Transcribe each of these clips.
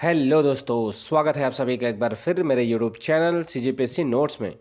Hello दोस्तों, स्वागत है आप सभी का एक बार फिर मेरे यूट्यूब चैनल सीजीपीएससी नोट्स में।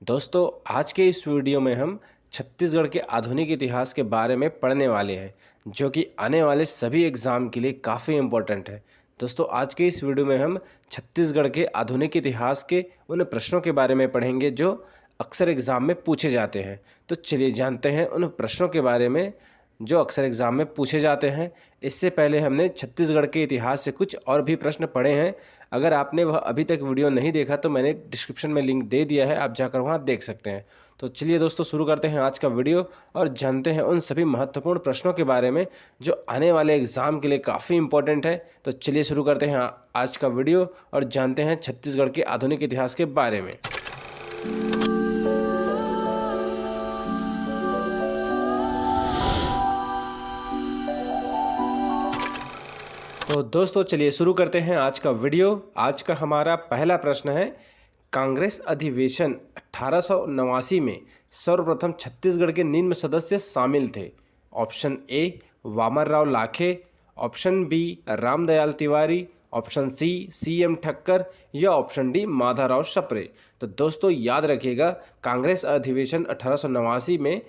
दोस्तों, आज के इस वीडियो में हम छत्तीसगढ़ के आधुनिक इतिहास के बारे में पढ़ने वाले हैं, जो कि आने वाले सभी एग्ज़ाम के लिए काफ़ी इम्पोर्टेंट है। दोस्तों, आज के इस वीडियो में हम छत्तीसगढ़ के आधुनिक इतिहास के उन प्रश्नों के बारे में पढ़ेंगे जो अक्सर एग्ज़ाम में पूछे जाते हैं। तो चलिए जानते हैं उन प्रश्नों के बारे में जो अक्सर एग्ज़ाम में पूछे जाते हैं। इससे पहले हमने छत्तीसगढ़ के इतिहास से कुछ और भी प्रश्न पढ़े हैं। अगर आपने वह अभी तक वीडियो नहीं देखा तो मैंने डिस्क्रिप्शन में लिंक दे दिया है, आप जाकर वहाँ देख सकते हैं। तो चलिए दोस्तों, शुरू करते हैं आज का वीडियो और जानते हैं उन सभी महत्वपूर्ण प्रश्नों के बारे में जो आने वाले एग्ज़ाम के लिए काफ़ी इंपॉर्टेंट है। तो चलिए शुरू करते हैं आज का वीडियो और जानते हैं छत्तीसगढ़ के आधुनिक इतिहास के बारे में। तो दोस्तों, चलिए शुरू करते हैं आज का वीडियो। आज का हमारा पहला प्रश्न है, कांग्रेस अधिवेशन 1889 में सर्वप्रथम छत्तीसगढ़ के निम्न सदस्य शामिल थे। Option A Vamanrao Lakhe, option B Ramdayal Tiwari, option C CM Thakkar या ऑप्शन डी माधवराव सप्रे। तो दोस्तों याद रखिएगा, कांग्रेस अधिवेशन 1889 में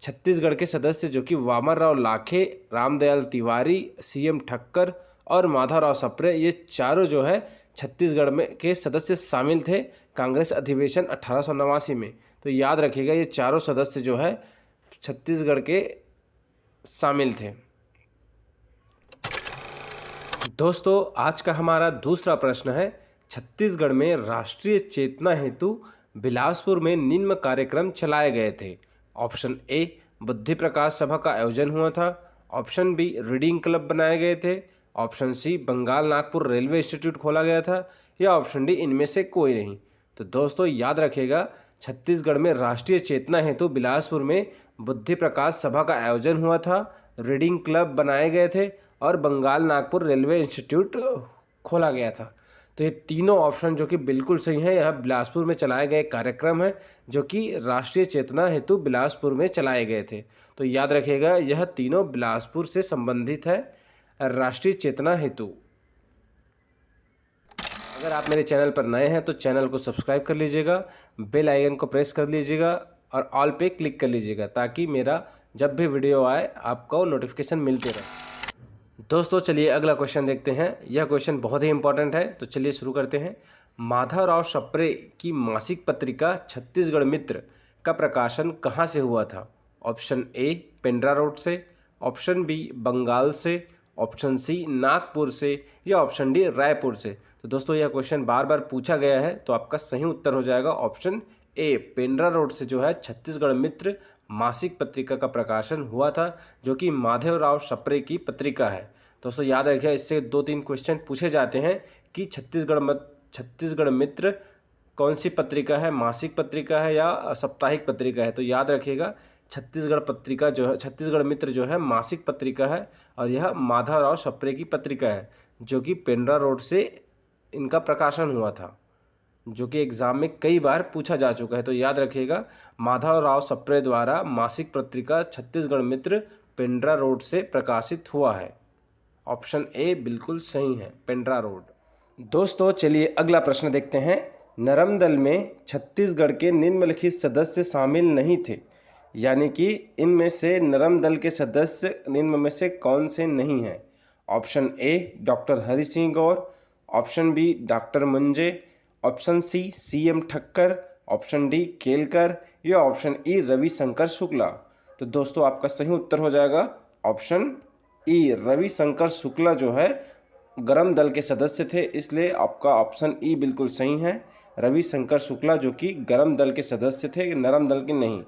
छत्तीसगढ़ के सदस्य जो कि वामनराव लाखे, रामदयाल तिवारी, सीएम ठक्कर और माधवराव सप्रे, ये चारों जो है छत्तीसगढ़ में के सदस्य शामिल थे कांग्रेस अधिवेशन 1889 में। तो याद रखिएगा, ये चारों सदस्य जो है छत्तीसगढ़ के शामिल थे। दोस्तों, आज का हमारा दूसरा प्रश्न है, छत्तीसगढ़ में राष्ट्रीय चेतना हेतु बिलासपुर में निम्न कार्यक्रम चलाए गए थे। ऑप्शन ए बुद्धि प्रकाश सभा का आयोजन हुआ था, ऑप्शन बी रीडिंग क्लब बनाए गए थे, option C Bengal Nagpur railway institute खोला गया था या ऑप्शन डी इनमें से कोई नहीं। तो दोस्तों याद रखिएगा, छत्तीसगढ़ में राष्ट्रीय चेतना हेतु बिलासपुर में बुद्धि प्रकाश सभा का आयोजन हुआ था, रीडिंग क्लब बनाए गए थे और बंगाल नागपुर रेलवे इंस्टीट्यूट खोला गया था। तो ये तीनों ऑप्शन जो कि बिल्कुल सही है, यह बिलासपुर में चलाए गए कार्यक्रम है जो कि राष्ट्रीय चेतना हेतु बिलासपुर में चलाए गए थे। तो याद रखिएगा, यह तीनों बिलासपुर से संबंधित है राष्ट्रीय चेतना हेतु। अगर आप मेरे चैनल पर नए हैं तो चैनल को सब्सक्राइब कर लीजिएगा, बेल आइकन को प्रेस कर लीजिएगा और ऑल पे क्लिक कर लीजिएगा ताकि मेरा जब भी वीडियो आए आपको नोटिफिकेशन मिलते रहे। दोस्तों चलिए अगला क्वेश्चन देखते हैं। यह क्वेश्चन बहुत ही इंपॉर्टेंट है, तो चलिए शुरू करते हैं। माधवराव सप्रे की मासिक पत्रिका छत्तीसगढ़ मित्र का प्रकाशन कहाँ से हुआ था? ऑप्शन ए पेंड्रा रोड से, ऑप्शन बी बंगाल से, ऑप्शन सी नागपुर से या ऑप्शन डी रायपुर से। तो दोस्तों यह क्वेश्चन बार बार पूछा गया है, तो आपका सही उत्तर हो जाएगा ऑप्शन ए पेंड्रा रोड से जो है छत्तीसगढ़ मित्र मासिक पत्रिका का प्रकाशन हुआ था, जो कि माधवराव सप्रे की पत्रिका है। दोस्तों याद रखिए, इससे 2-3 क्वेश्चन पूछे जाते हैं कि छत्तीसगढ़ मित्र कौन सी पत्रिका है, मासिक पत्रिका है या साप्ताहिक पत्रिका है। तो याद रखिएगा, छत्तीसगढ़ मित्र जो है मासिक पत्रिका है और यह माधवराव सप्रे की पत्रिका है, जो कि पेंड्रा रोड से इनका प्रकाशन हुआ था, जो कि एग्ज़ाम में कई बार पूछा जा चुका है। तो याद रखिएगा, माधवराव सप्रे द्वारा मासिक पत्रिका छत्तीसगढ़ मित्र पेंड्रा रोड से प्रकाशित हुआ है। ऑप्शन ए बिल्कुल सही है, पेंड्रा रोड। दोस्तों चलिए अगला प्रश्न देखते हैं। नरम दल में छत्तीसगढ़ के निम्नलिखित सदस्य शामिल नहीं थे, यानी कि इनमें से नरम दल के सदस्य निम्न में से कौन से नहीं हैं? Option A doctor Hari Singh Gour, option B doctor Moonje, option C CM Thakkar, option D Kelkar या ऑप्शन ई रविशंकर शुक्ला। तो दोस्तों आपका सही उत्तर हो जाएगा ऑप्शन ई रविशंकर शुक्ला जो है गरम दल के सदस्य थे, इसलिए आपका ऑप्शन ई बिल्कुल सही है। रविशंकर शुक्ला जो कि गरम दल के सदस्य थे, नरम दल के नहीं।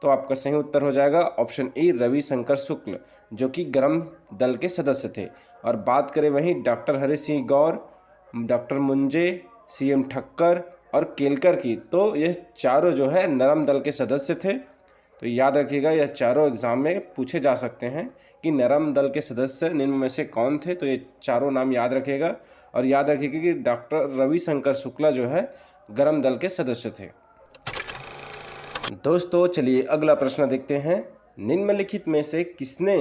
तो आपका सही उत्तर हो जाएगा ऑप्शन ई रविशंकर शुक्ल जो कि गरम दल के सदस्य थे। और बात करें वहीं डॉक्टर हरि सिंह गौर, डॉक्टर मुंजे, सीएम ठक्कर और केलकर की, तो ये चारों जो है नरम दल के सदस्य थे। तो याद रखिएगा, यह चारों एग्जाम में पूछे जा सकते हैं कि नरम दल के सदस्य निम्न में से कौन थे। तो ये चारों नाम याद रखिएगा और याद रखिएगा कि डॉक्टर रविशंकर शुक्ला जो है गरम दल के सदस्य थे। दोस्तों चलिए अगला प्रश्न देखते हैं। निम्नलिखित में से किसने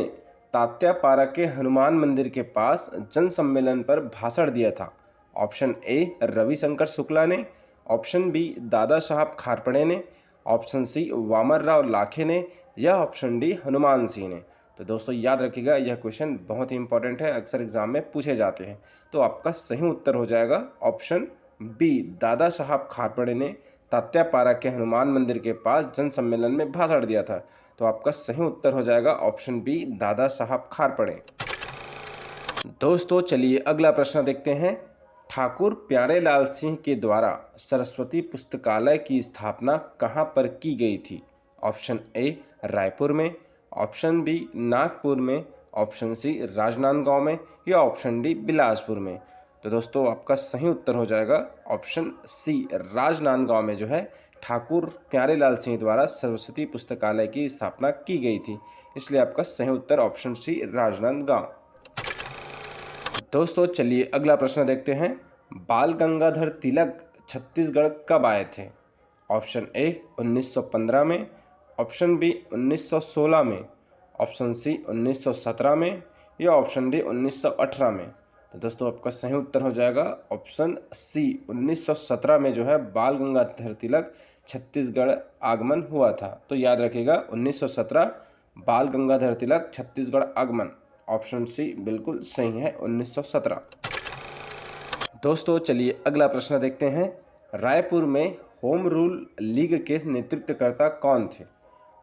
तात्यापारा के हनुमान मंदिर के पास जन सम्मेलन पर भाषण दिया था? ऑप्शन ए रविशंकर शुक्ला ने, ऑप्शन बी दादा साहब खारपड़े ने, ऑप्शन सी वामन राव लाखे ने, या ऑप्शन डी हनुमान सिंह ने। तो दोस्तों याद रखिएगा, यह क्वेश्चन बहुत ही इंपॉर्टेंट है, अक्सर एग्जाम में पूछे जाते हैं। तो आपका सही उत्तर हो जाएगा ऑप्शन बी, दादा साहब खारपड़े ने तात्यापारा के हनुमान मंदिर के पास जन सम्मेलन में भाषण दिया था। तो आपका सही उत्तर हो जाएगा ऑप्शन बी, दादा साहब खारपड़े। दोस्तों चलिए अगला प्रश्न देखते हैं। ठाकुर प्यारेलाल सिंह के द्वारा सरस्वती पुस्तकालय की स्थापना कहाँ पर की गई थी? ऑप्शन ए रायपुर में, ऑप्शन बी नागपुर में, ऑप्शन सी राजनांदगांव में, या ऑप्शन डी बिलासपुर में। तो दोस्तों आपका सही उत्तर हो जाएगा ऑप्शन सी, राजनांदगांव में जो है ठाकुर प्यारेलाल सिंह द्वारा सरस्वती पुस्तकालय की स्थापना की गई थी। इसलिए आपका सही उत्तर ऑप्शन सी, राजनांदगांव। दोस्तों चलिए अगला प्रश्न देखते हैं। बाल गंगाधर तिलक छत्तीसगढ़ कब आए थे? ऑप्शन ए 1915 में, ऑप्शन बी 1916 में, ऑप्शन सी 1917 में, या ऑप्शन डी 1918 में। तो दोस्तों आपका सही उत्तर हो जाएगा ऑप्शन सी, 1917 में जो है बाल गंगाधर तिलक छत्तीसगढ़ आगमन हुआ था। तो याद रखिएगा 1917 बाल गंगाधर तिलक छत्तीसगढ़ आगमन। ऑप्शन सी बिल्कुल सही है, 1917। दोस्तों चलिए अगला प्रश्न देखते हैं। रायपुर में होम रूल लीग के नेतृत्वकर्ता कौन थे?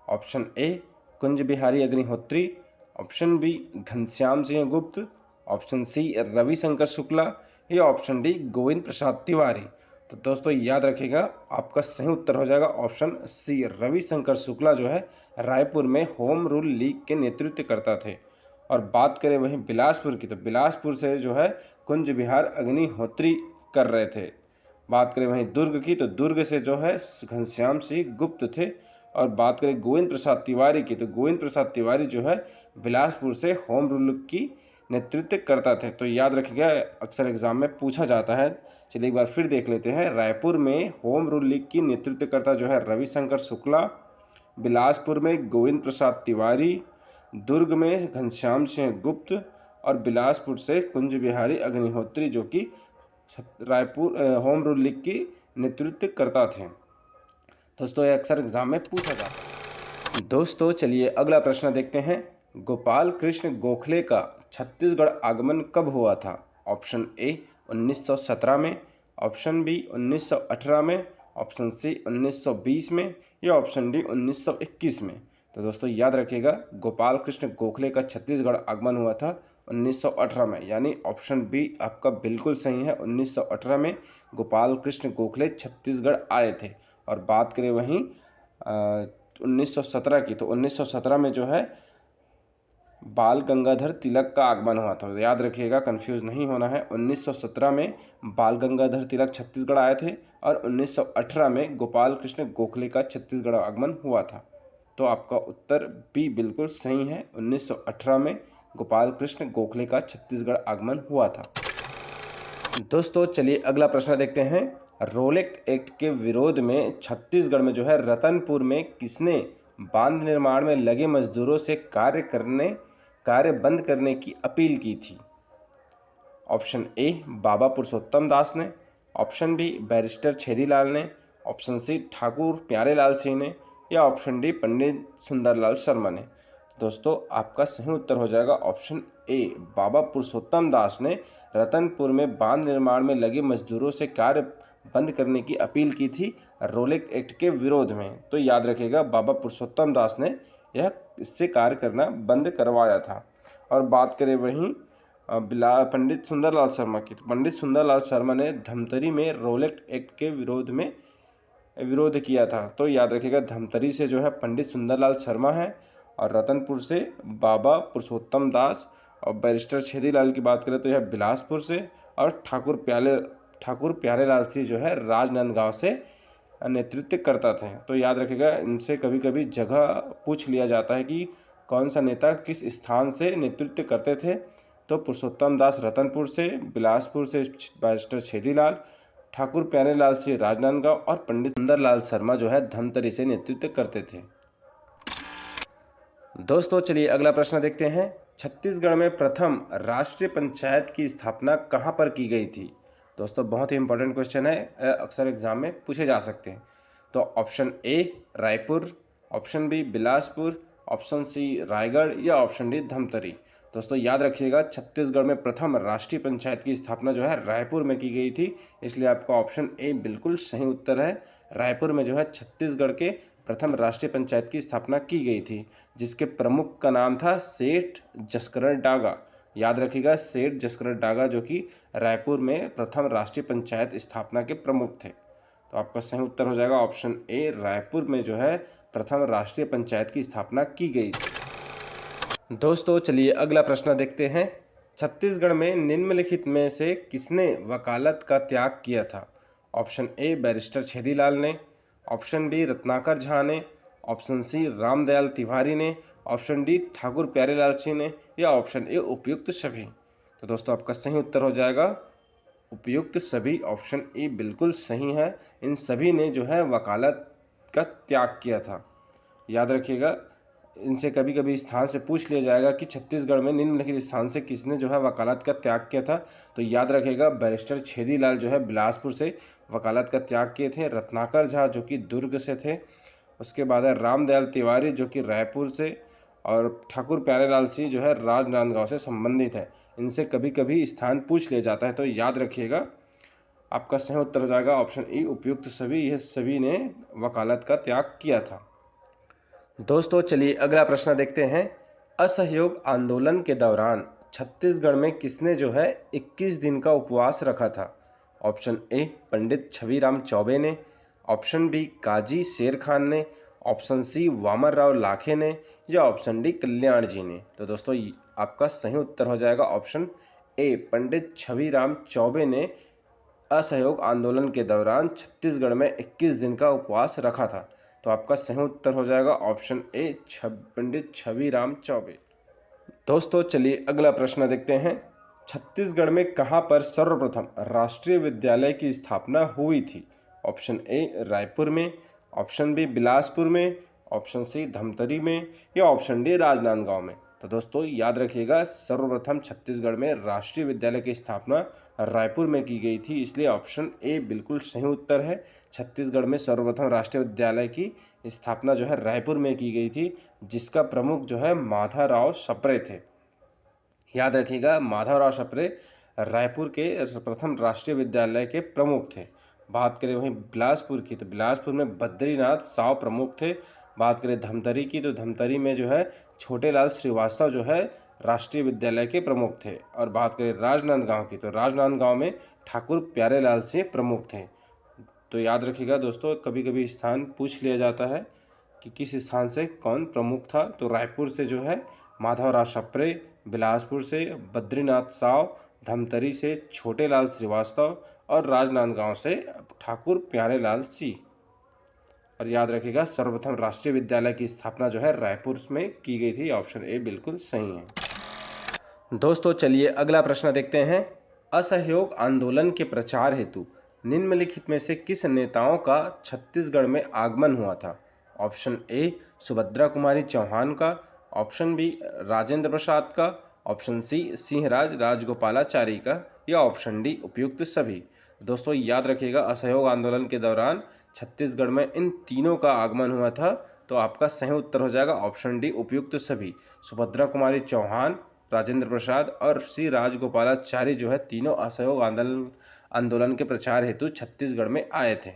Option A Kunj Bihari Agnihotri, option B Ghanshyam Singh Gupt, option C Ravishankar Shukla, या ऑप्शन डी गोविंद प्रसाद तिवारी। तो दोस्तों याद रखिएगा, आपका सही उत्तर हो जाएगा ऑप्शन सी, रविशंकर शुक्ला जो है रायपुर में होम रूल लीग के नेतृत्वकर्ता थे। और बात करें वहीं बिलासपुर की, तो बिलासपुर से जो है कुंज बिहार अग्निहोत्री कर रहे थे। बात करें वहीं दुर्ग की, तो दुर्ग से जो है घनश्याम सिंह गुप्त थे। और बात करें गोविंद प्रसाद तिवारी की, तो गोविंद प्रसाद तिवारी जो है बिलासपुर से होम रूल की नेतृत्व करता थे। तो याद रखिएगा, अक्सर एग्जाम में पूछा जाता है। चलिए एक बार फिर देख लेते हैं। रायपुर में होम रूल लीग की नेतृत्वकर्ता जो है रविशंकर शुक्ला, बिलासपुर में गोविंद प्रसाद तिवारी, दुर्ग में घनश्याम सिंह गुप्त, और बिलासपुर से कुंज बिहारी अग्निहोत्री जो कि रायपुर होम रूल लीग की नेतृत्व करता थे। दोस्तों ये अक्सर एग्जाम में पूछा जाता है। दोस्तों चलिए अगला प्रश्न देखते हैं। गोपाल कृष्ण गोखले का छत्तीसगढ़ आगमन कब हुआ था? ऑप्शन ए 1917 में, ऑप्शन बी 1918 में, ऑप्शन सी 1920 में, या ऑप्शन डी 1921 में। तो दोस्तों याद रखिएगा, गोपाल कृष्ण गोखले का छत्तीसगढ़ आगमन हुआ था 1918 में, यानी ऑप्शन बी आपका बिल्कुल सही है। 1918 में गोपाल कृष्ण गोखले छत्तीसगढ़ आए थे। और बात करें वहीं 1917 की, तो 1917 में जो है बाल गंगाधर तिलक का आगमन हुआ था। याद रखिएगा, कंफ्यूज नहीं होना है। 1917 में बाल गंगाधर तिलक छत्तीसगढ़ आए थे और 1918 में गोपाल कृष्ण गोखले का छत्तीसगढ़ आगमन हुआ था। तो आपका उत्तर बी बिल्कुल सही है। 1918 में गोपाल कृष्ण गोखले का छत्तीसगढ़ आगमन हुआ था। दोस्तों चलिए अगला प्रश्न देखते हैं। रोलेट एक्ट के विरोध में छत्तीसगढ़ में जो है रतनपुर में किसने बांध निर्माण में लगे मजदूरों से कार्य बंद करने की अपील की थी? ऑप्शन ए बाबा पुरुषोत्तम दास ने, ऑप्शन बी बैरिस्टर छेदीलाल ने, ऑप्शन सी ठाकुर प्यारेलाल सिंह ने, या ऑप्शन डी पंडित सुंदरलाल शर्मा ने। दोस्तों आपका सही उत्तर हो जाएगा ऑप्शन ए, बाबा पुरुषोत्तम दास ने रतनपुर में बांध निर्माण में लगे मजदूरों से कार्य बंद करने की अपील की थी रोलेट एक्ट के विरोध में। तो याद रखिएगा, बाबा पुरुषोत्तम दास ने यह इससे कार्य करना बंद करवाया था। और बात करें वहीं पंडित सुंदरलाल शर्मा की, तो पंडित सुंदरलाल शर्मा ने धमतरी में रोलेट एक्ट के विरोध किया था। तो याद रखिएगा, धमतरी से जो है पंडित सुंदरलाल शर्मा है, और रतनपुर से बाबा पुरुषोत्तम दास, और बैरिस्टर छेदीलाल की बात करें तो यह बिलासपुर से, और ठाकुर प्यारेलाल सिंह जो है राजनांदगांव से नेतृत्व करता थे। तो याद रखिएगा, इनसे कभी कभी जगह पूछ लिया जाता है कि कौन सा नेता किस स्थान से नेतृत्व करते थे। तो पुरुषोत्तम दास रतनपुर से, बिलासपुर से बैरिस्टर छेदीलाल, ठाकुर प्यारेलाल सिंह राजनांदगांव, और पंडित सुंदरलाल शर्मा जो है धमतरी से नेतृत्व करते थे। दोस्तों चलिए अगला प्रश्न देखते हैं। छत्तीसगढ़ में प्रथम राष्ट्रीय पंचायत की स्थापना कहाँ पर की गई थी? दोस्तों बहुत ही इंपॉर्टेंट क्वेश्चन है, अक्सर एग्जाम में पूछे जा सकते हैं। तो option A Raipur, option B Bilaspur, option C Raigarh या ऑप्शन डी धमतरी। दोस्तों याद रखिएगा, छत्तीसगढ़ में प्रथम राष्ट्रीय पंचायत की स्थापना जो है रायपुर में की गई थी, इसलिए आपका ऑप्शन ए बिल्कुल सही उत्तर है। रायपुर में जो है छत्तीसगढ़ के प्रथम राष्ट्रीय पंचायत की स्थापना की गई थी, जिसके प्रमुख का नाम था सेठ जसकरण डागा। याद रखिएगा, सेठ जसकरण डागा जो कि रायपुर में प्रथम राष्ट्रीय पंचायत स्थापना के प्रमुख थे। तो आपका सही उत्तर हो जाएगा ऑप्शन ए, रायपुर में जो है प्रथम राष्ट्रीय पंचायत की स्थापना की गई थी। दोस्तों चलिए अगला प्रश्न देखते हैं। छत्तीसगढ़ में निम्नलिखित में से किसने वकालत का त्याग किया था? ऑप्शन ए बैरिस्टर छेदीलाल ने, ऑप्शन बी रत्नाकर झा ने, ऑप्शन सी रामदयाल तिवारी ने, ऑप्शन डी ठाकुर प्यारेलाल सिंह ने या ऑप्शन ए उपयुक्त सभी। तो दोस्तों आपका सही उत्तर हो जाएगा उपयुक्त सभी। ऑप्शन ए बिल्कुल सही है। इन सभी ने जो है वकालत का त्याग किया था। याद रखिएगा, इनसे कभी कभी स्थान से पूछ लिया जाएगा कि छत्तीसगढ़ में निम्नलिखित स्थान से किसने जो है वकालत का त्याग किया था। तो याद रखिएगा, बैरिस्टर छेदीलाल जो है बिलासपुर से वकालत का त्याग किए थे, रत्नाकर झा जो कि दुर्ग से थे, उसके बाद है रामदयाल तिवारी जो कि रायपुर से, और ठाकुर प्यारेलाल सिंह जो है राजनांदगांव से संबंधित है। इनसे कभी कभी स्थान पूछ लिया जाता है, तो याद रखिएगा आपका सही उत्तर हो जाएगा ऑप्शन ई उपयुक्त सभी। यह सभी ने वकालत का त्याग किया था। दोस्तों चलिए अगला प्रश्न देखते हैं। असहयोग आंदोलन के दौरान छत्तीसगढ़ में किसने जो है 21 दिन का उपवास रखा था? ऑप्शन ए पंडित छविराम चौबे ने, ऑप्शन बी काजी शेर खान ने, ऑप्शन सी वामनराव लाखे ने या ऑप्शन डी कल्याण जी ने। तो दोस्तों आपका सही उत्तर हो जाएगा ऑप्शन ए, पंडित छविराम चौबे ने असहयोग आंदोलन के दौरान छत्तीसगढ़ में 21 दिन का उपवास रखा था। तो आपका सही उत्तर हो जाएगा ऑप्शन ए, पंडित छविराम चौबे। दोस्तों चलिए अगला प्रश्न देखते हैं। छत्तीसगढ़ में कहाँ पर सर्वप्रथम राष्ट्रीय विद्यालय की स्थापना हुई थी? ऑप्शन ए रायपुर में, ऑप्शन बी बिलासपुर में, ऑप्शन सी धमतरी में या ऑप्शन डी राजनांदगांव में। तो दोस्तों याद रखिएगा, सर्वप्रथम छत्तीसगढ़ में राष्ट्रीय विद्यालय की स्थापना रायपुर में की गई थी, इसलिए ऑप्शन ए बिल्कुल सही उत्तर है। छत्तीसगढ़ में सर्वप्रथम राष्ट्रीय विद्यालय की स्थापना जो है रायपुर में की गई थी, जिसका प्रमुख जो है माधवराव सप्रे थे। याद रखिएगा, माधवराव सप्रे रायपुर के प्रथम राष्ट्रीय विद्यालय के प्रमुख थे। बात करें वहीं बिलासपुर की, तो बिलासपुर में बद्रीनाथ साव प्रमुख थे। बात करें धमतरी की, तो धमतरी में जो है छोटेलाल श्रीवास्तव जो है राष्ट्रीय विद्यालय के प्रमुख थे। और बात करें राजनांदगांव की, तो राजनांदगांव में ठाकुर प्यारेलाल सिंह प्रमुख थे। तो याद रखिएगा दोस्तों, कभी कभी स्थान पूछ लिया जाता है कि किस स्थान से कौन प्रमुख था। तो रायपुर से जो है माधवराव सप्रे, बिलासपुर से बद्रीनाथ साव, धमतरी से छोटेलाल श्रीवास्तव और राजनांदगांव से ठाकुर प्यारेलाल सिंह। और याद रखिएगा, सर्वप्रथम राष्ट्रीय विद्यालय की स्थापना जो है रायपुर में की गई थी। ऑप्शन ए बिल्कुल सही है। दोस्तों चलिए अगला प्रश्न देखते हैं। असहयोग आंदोलन के प्रचार हेतु निम्नलिखित में से किस नेताओं का छत्तीसगढ़ में आगमन हुआ था? ऑप्शन ए सुभद्रा कुमारी चौहान का, ऑप्शन बी राजेंद्र प्रसाद का, ऑप्शन सी सिंहराज राजगोपालाचारी का या ऑप्शन डी उपयुक्त सभी। दोस्तों याद रखिएगा, असहयोग आंदोलन के दौरान छत्तीसगढ़ में इन तीनों का आगमन हुआ था। तो आपका सही उत्तर हो जाएगा ऑप्शन डी उपयुक्त सभी। सुभद्रा कुमारी चौहान, राजेंद्र प्रसाद और श्री राजगोपालाचारी जो है तीनों असहयोग आंदोलन के प्रचार हेतु छत्तीसगढ़ में आए थे।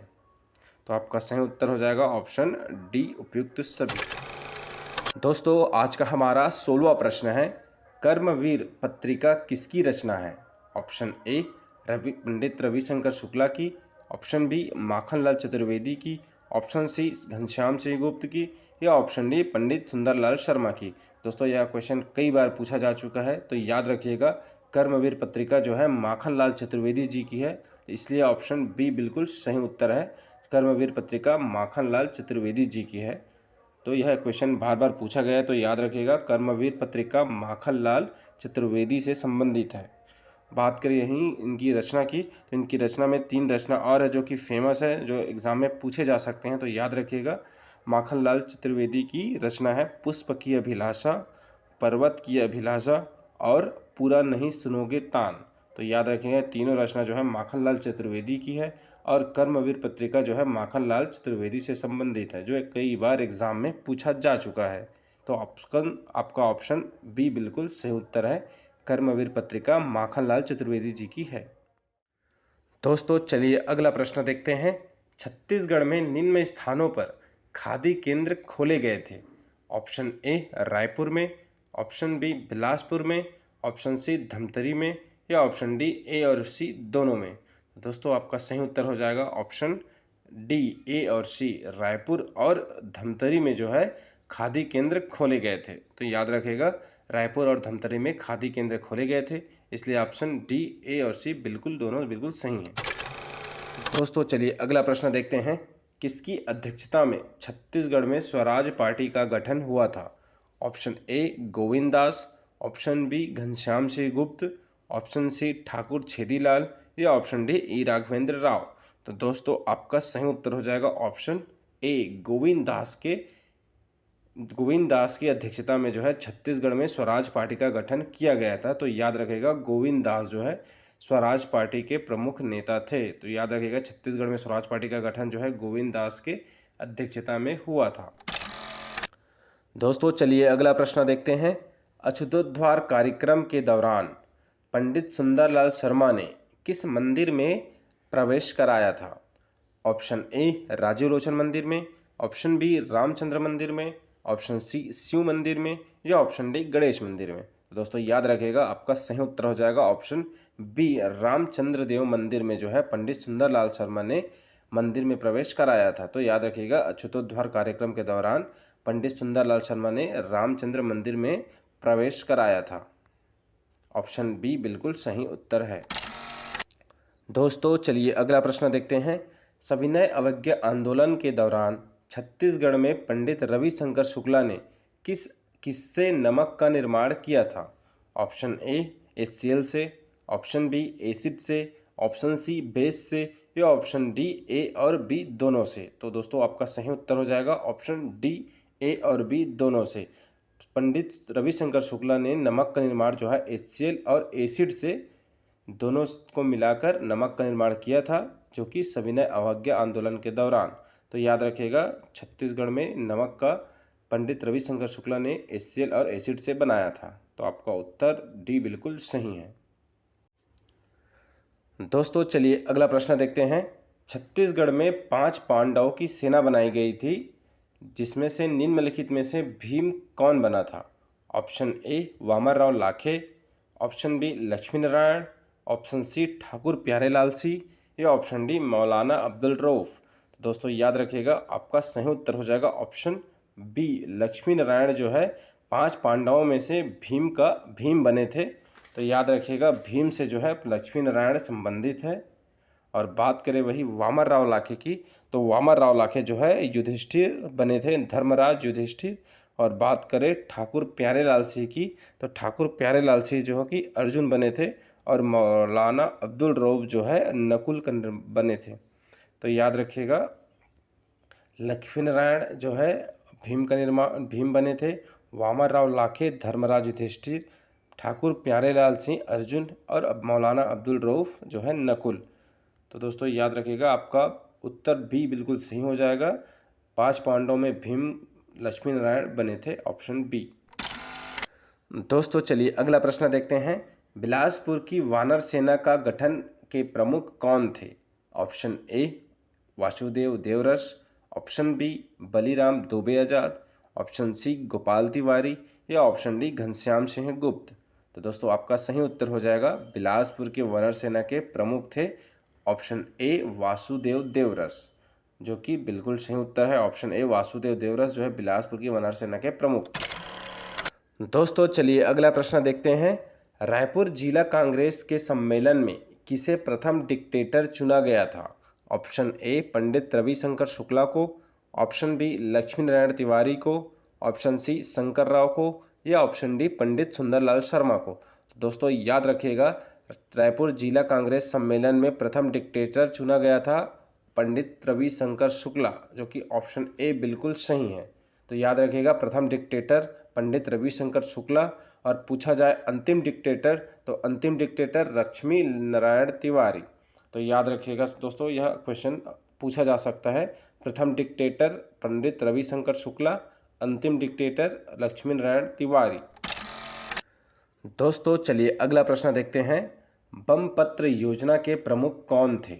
तो आपका सही उत्तर हो जाएगा ऑप्शन डी उपयुक्त सभी। दोस्तों आज का हमारा 16वां प्रश्न है। कर्मवीर पत्रिका किसकी रचना है? ऑप्शन ए पंडित रविशंकर शुक्ला की, ऑप्शन बी माखनलाल चतुर्वेदी की, ऑप्शन सी घनश्याम सिंह गुप्त की या ऑप्शन डी पंडित सुंदरलाल शर्मा की। दोस्तों यह क्वेश्चन कई बार पूछा जा चुका है, तो याद रखिएगा, कर्मवीर पत्रिका जो है माखनलाल चतुर्वेदी जी की है, इसलिए ऑप्शन बी बिल्कुल सही उत्तर है। कर्मवीर पत्रिका माखनलाल चतुर्वेदी जी की है। तो यह क्वेश्चन बार बार पूछा गया है, तो याद रखिएगा, कर्मवीर पत्रिका माखनलाल चतुर्वेदी से संबंधित है। बात करें यहीं इनकी रचना की, तो इनकी रचना में 3 रचना और है जो कि फेमस है, जो एग्ज़ाम में पूछे जा सकते हैं। तो याद रखिएगा, माखनलाल चतुर्वेदी की रचना है पुष्प की अभिलाषा, पर्वत की अभिलाषा और पूरा नहीं सुनोगे तान। तो तो याद रखिएगा तीनों रचना जो है माखनलाल चतुर्वेदी की है और कर्मवीर पत्रिका जो है माखनलाल चतुर्वेदी से संबंधित है, जो कई बार एग्जाम में पूछा जा चुका है। तो आपका ऑप्शन बी बिल्कुल सही उत्तर है, कर्मवीर पत्रिका माखनलाल चतुर्वेदी जी की है। दोस्तों चलिए अगला प्रश्न देखते हैं। छत्तीसगढ़ में निम्न स्थानों पर खादी केंद्र खोले गए थे। ऑप्शन ए रायपुर में, ऑप्शन बी बिलासपुर में, ऑप्शन सी धमतरी में या ऑप्शन डी ए और सी दोनों में। दोस्तों आपका सही उत्तर हो जाएगा ऑप्शन डी ए और सी, रायपुर और धमतरी में जो है खादी केंद्र खोले गए थे। तो याद रखिएगा रायपुर और धमतरी में खादी केंद्र खोले गए थे, इसलिए ऑप्शन डी ए और सी बिल्कुल दोनों बिल्कुल सही हैं। दोस्तों चलिए अगला प्रश्न देखते हैं। किसकी अध्यक्षता में छत्तीसगढ़ में स्वराज पार्टी का गठन हुआ था। Option A Govind Das, option B Ghanshyam Singh Gupt, option C Thakur Chhedilal या option D E Raghavendra Rao. तो दोस्तों आपका सही उत्तर हो जाएगा ऑप्शन ए गोविंद दास की अध्यक्षता में जो है छत्तीसगढ़ में स्वराज पार्टी का गठन किया गया था। तो याद रखेगा गोविंद दास जो है स्वराज पार्टी के प्रमुख नेता थे। तो याद रखिएगा छत्तीसगढ़ में स्वराज पार्टी का गठन जो है गोविंद दास के अध्यक्षता में हुआ था। दोस्तों चलिए अगला प्रश्न देखते हैं। अछूतोद्धार कार्यक्रम के दौरान पंडित सुंदरलाल शर्मा ने किस मंदिर में प्रवेश कराया था। ऑप्शन ए राजीव लोचन मंदिर में, ऑप्शन बी रामचंद्र मंदिर में, ऑप्शन सी शिव मंदिर में या ऑप्शन डी गणेश मंदिर में। तो दोस्तों याद रखिएगा आपका सही उत्तर हो जाएगा ऑप्शन बी रामचंद्र देव मंदिर में जो है पंडित सुंदरलाल शर्मा ने मंदिर में प्रवेश कराया था। तो याद रखिएगा अछूतोद्धार कार्यक्रम के दौरान पंडित सुंदरलाल शर्मा ने रामचंद्र मंदिर में प्रवेश कराया था। ऑप्शन बी बिल्कुल सही उत्तर है। दोस्तों चलिए अगला प्रश्न देखते हैं। सविनय अवज्ञा आंदोलन के दौरान छत्तीसगढ़ में पंडित रविशंकर शुक्ला ने किससे नमक का निर्माण किया था। ऑप्शन ए HCl से, ऑप्शन बी एसिड से, ऑप्शन सी बेस से या ऑप्शन डी ए और बी दोनों से। तो दोस्तों आपका सही उत्तर हो जाएगा ऑप्शन डी ए और बी दोनों से। पंडित रविशंकर शुक्ला ने नमक का निर्माण जो है HCl और एसिड से दोनों को मिलाकर नमक का निर्माण किया था, जो कि सविनय अवज्ञा आंदोलन के दौरान। तो याद रखिएगा छत्तीसगढ़ में नमक का पंडित रविशंकर शुक्ला ने HCl और एसिड से बनाया था। तो आपका उत्तर डी बिल्कुल सही है। दोस्तों चलिए अगला प्रश्न देखते हैं। छत्तीसगढ़ में 5 पांडवों की सेना बनाई गई थी, जिसमें से निम्नलिखित में से भीम कौन बना था। Option A Vamanrao Lakhe, option B Lakshmi Narayan, option C Thakur Pyarelal Singh या ऑप्शन डी मौलाना अब्दुल रऊफ। तो दोस्तों याद रखिएगा आपका सही उत्तर हो जाएगा ऑप्शन बी लक्ष्मी नारायण जो है 5 पांडवों में से भीम बने थे। तो याद रखिएगा भीम से जो है लक्ष्मी नारायण संबंधित है। और बात करें वही वामनराव लाखे की, तो वामनराव लाखे जो है युधिष्ठिर बने थे, धर्मराज युधिष्ठिर। और बात करें ठाकुर प्यारेलाल सिंह की, तो ठाकुर प्यारेलाल सिंह जो है कि अर्जुन बने थे और मौलाना अब्दुल रऊफ जो है नकुल बने थे। तो याद रखिएगा लक्ष्मी नारायण जो है भीम बने थे, वामनराव लाखे धर्मराज युधिष्ठिर, ठाकुर प्यारेलाल सिंह अर्जुन और अब मौलाना अब्दुल रऊफ जो है नकुल। तो दोस्तों याद रखिएगा आपका उत्तर बी बिल्कुल सही हो जाएगा। 5 पांडवों में भीम लक्ष्मी नारायण बने थे, ऑप्शन बी। दोस्तों चलिए अगला प्रश्न देखते हैं। बिलासपुर की वानर सेना का गठन के प्रमुख कौन थे। Option A Vasudev Deoras, option B Baliram Dubey Azad, option C Gopal Tiwari या ऑप्शन डी घनश्याम सिंह गुप्त। तो दोस्तों आपका सही उत्तर हो जाएगा बिलासपुर के वानर सेना के प्रमुख थे ऑप्शन ए वासुदेव देवरस, जो कि बिल्कुल सही उत्तर है। ऑप्शन ए वासुदेव देवरस जो है बिलासपुर की वानर सेना के प्रमुख। दोस्तों चलिए अगला प्रश्न देखते हैं। रायपुर जिला कांग्रेस के सम्मेलन में किसे प्रथम डिक्टेटर चुना गया था। ऑप्शन ए पंडित रविशंकर शुक्ला को, ऑप्शन बी लक्ष्मी नारायण तिवारी को, ऑप्शन सी शंकर राव को या ऑप्शन डी पंडित सुंदरलाल शर्मा को। तो दोस्तों याद रखिएगा रायपुर जिला कांग्रेस सम्मेलन में प्रथम डिक्टेटर चुना गया था पंडित रविशंकर शुक्ला, जो कि ऑप्शन ए बिल्कुल सही है। तो याद रखिएगा प्रथम डिक्टेटर पंडित रविशंकर शुक्ला, और पूछा जाए अंतिम डिक्टेटर तो अंतिम डिक्टेटर लक्ष्मी नारायण तिवारी। तो याद रखिएगा दोस्तों, यह क्वेश्चन पूछा जा सकता है। प्रथम डिक्टेटर पंडित रविशंकर शुक्ला, अंतिम डिक्टेटर लक्ष्मी नारायण तिवारी। दोस्तों चलिए अगला प्रश्न देखते हैं। बमपत्र योजना के प्रमुख कौन थे?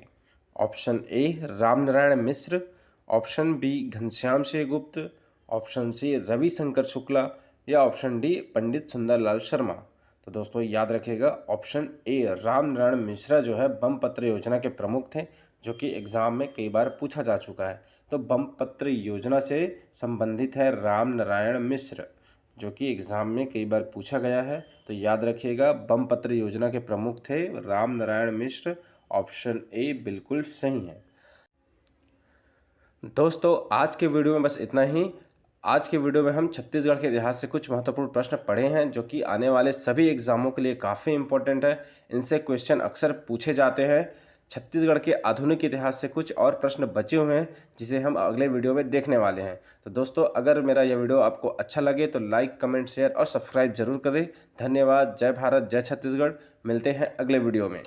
Option A Ramnarayan Mishra, option B Ghanshyam Singh Gupt, option C Ravishankar Shukla, या ऑप्शन डी पंडित सुंदरलाल शर्मा। तो दोस्तों याद रखिएगा, ऑप्शन ए रामनारायण मिश्रा जो है बमपत्र योजना के प्रमुख थे, जो कि एग्ज़ाम में कई बार पूछा जा चुका है। तो बमपत्र योजना से संबंधित है रामनारायण मिश्र, जो कि एग्ज़ाम में कई बार पूछा गया है। तो याद रखिएगा, बमपत्र योजना के प्रमुख थे रामनारायण मिश्र। ऑप्शन ए बिल्कुल सही है। दोस्तों आज के वीडियो में बस इतना ही। आज के वीडियो में हम छत्तीसगढ़ के इतिहास से कुछ महत्वपूर्ण प्रश्न पढ़े हैं, जो कि आने वाले सभी एग्जामों के लिए काफ़ी इंपॉर्टेंट है। इनसे क्वेश्चन अक्सर पूछे जाते हैं। छत्तीसगढ़ के आधुनिक इतिहास से कुछ और प्रश्न बचे हुए हैं, जिसे हम अगले वीडियो में देखने वाले हैं। तो दोस्तों अगर मेरा यह वीडियो आपको अच्छा लगे तो लाइक, कमेंट, शेयर और सब्सक्राइब जरूर करें। धन्यवाद। जय भारत, जय छत्तीसगढ़। मिलते हैं अगले वीडियो में।